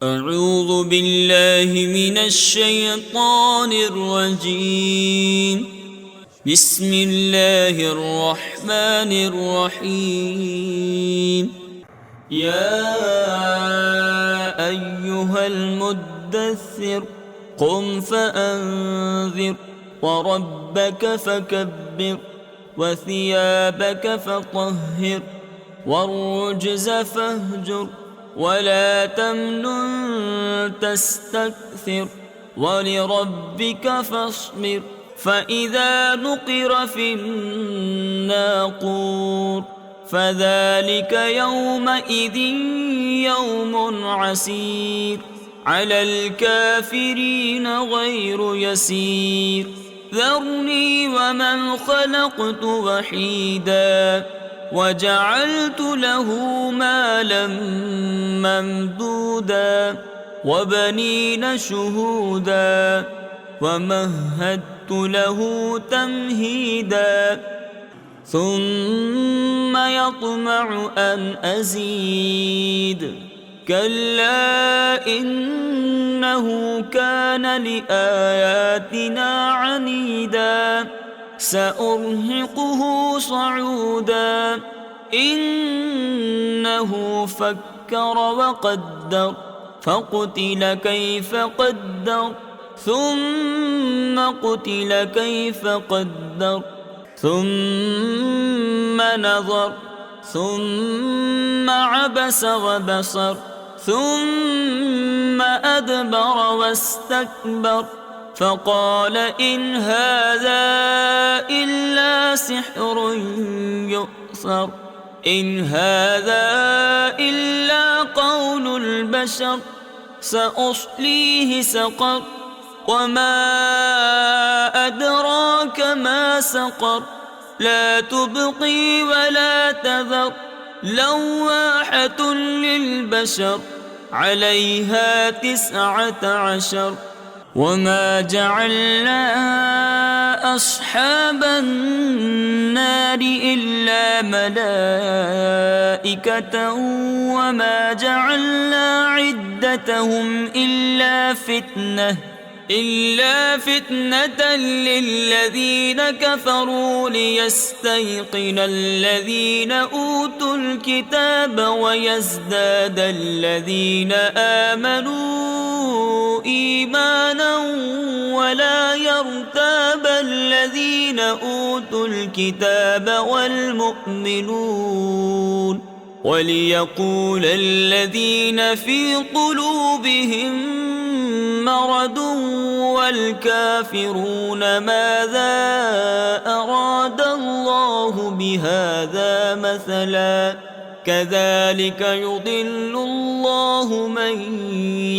أعوذ بالله من الشيطان الرجيم. بسم الله الرحمن الرحيم. يا أيها المدثر قم فأنذر وربك فكبر وثيابك فطهر والرجز فاهجر ولا تمنن تستكثر ولربك فاصبر فإذا نقر في الناقور فذلك يومئذ يوم عسير على الكافرين غير يسير. ذرني ومن خلقت وحيدا وجعلت له مالا ممدودا وبنين شهودا ومهدت له تمهيدا ثم يطمع أن أزيد كلا إنه كان لآياتنا عنيدا سأرهقه صعودا إنه فكر وقدر فقتل كيف قدر ثم قتل كيف قدر ثم نظر ثم عبس وبصر ثم أدبر واستكبر فقال إن هذا إلا سحر يؤثر إن هذا إلا قول البشر سأصليه سقر وما أدراك ما سقر لا تبقي ولا تذر لواحة للبشر عليها 19 وما جعلنا أصحاب النار إلا ملائكة وما جعلنا عدتهم إلا فتنة للذين كفروا ليستيقن الذين أوتوا الكتاب ويزداد الذين آمنوا إيمانا ولا يرتاب الذين أوتوا الكتاب والمؤمنون وليقول الذين في قلوبهم مرض والكافرون ماذا أراد الله بهذا مثلا كذلك يضل الله من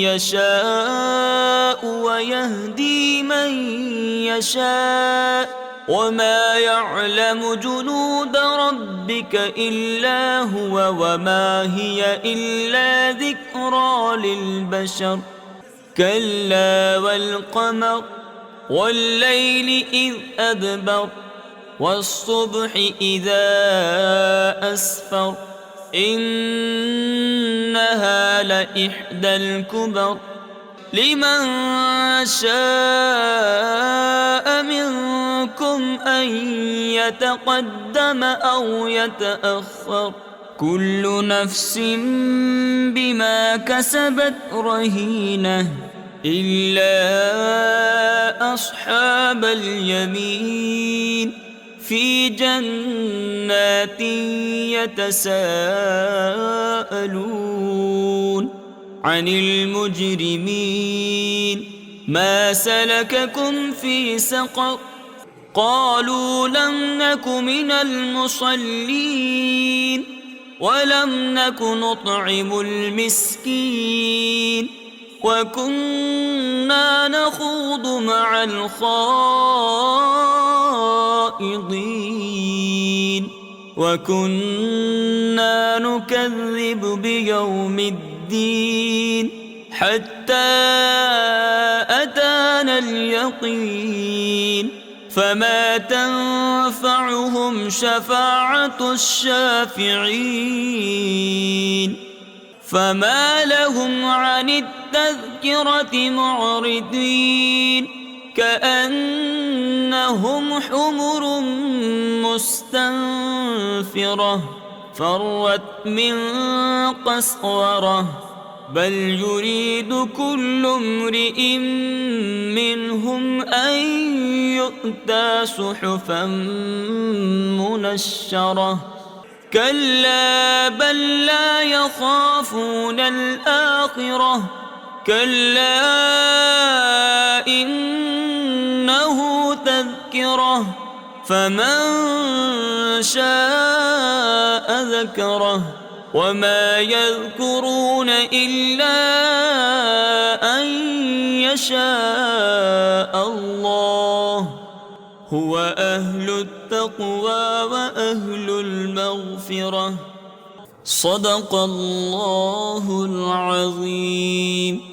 يشاء ويهدي من يشاء وما يعلم جنود ربك إلا هو وما هي إلا ذكرى للبشر كلا والقمر والليل إذ أدبر والصبح إذا أسفر إنها لإحدى الكبر لمن شاء منكم أن يتقدم أو يتأخر كل نفس بما كسبت رهينة إلا أصحاب اليمين في جنات يتساءلون عن المجرمين ما سلككم في سقر قالوا لم نك من المصلين ولم نك نطعم المسكين وكنا نخوض مع الخائضين وكنا نكذب بيوم الدين حتى أتانا اليقين فما تنفعهم شفاعة الشافعين فما لهم عن التذكرة معرضين كأنهم حمر مستنفرة فرت من قسورة بل يريد كل امرئ منهم أن يؤتى صحفا منشرة كلا بل لا يخافون الآخرة كلا إنه تذكرة فمن شاء ذكره وما يذكرون إلا أن يشاء الله هو أهل التقوى وأهل المغفرة صدق الله العظيم.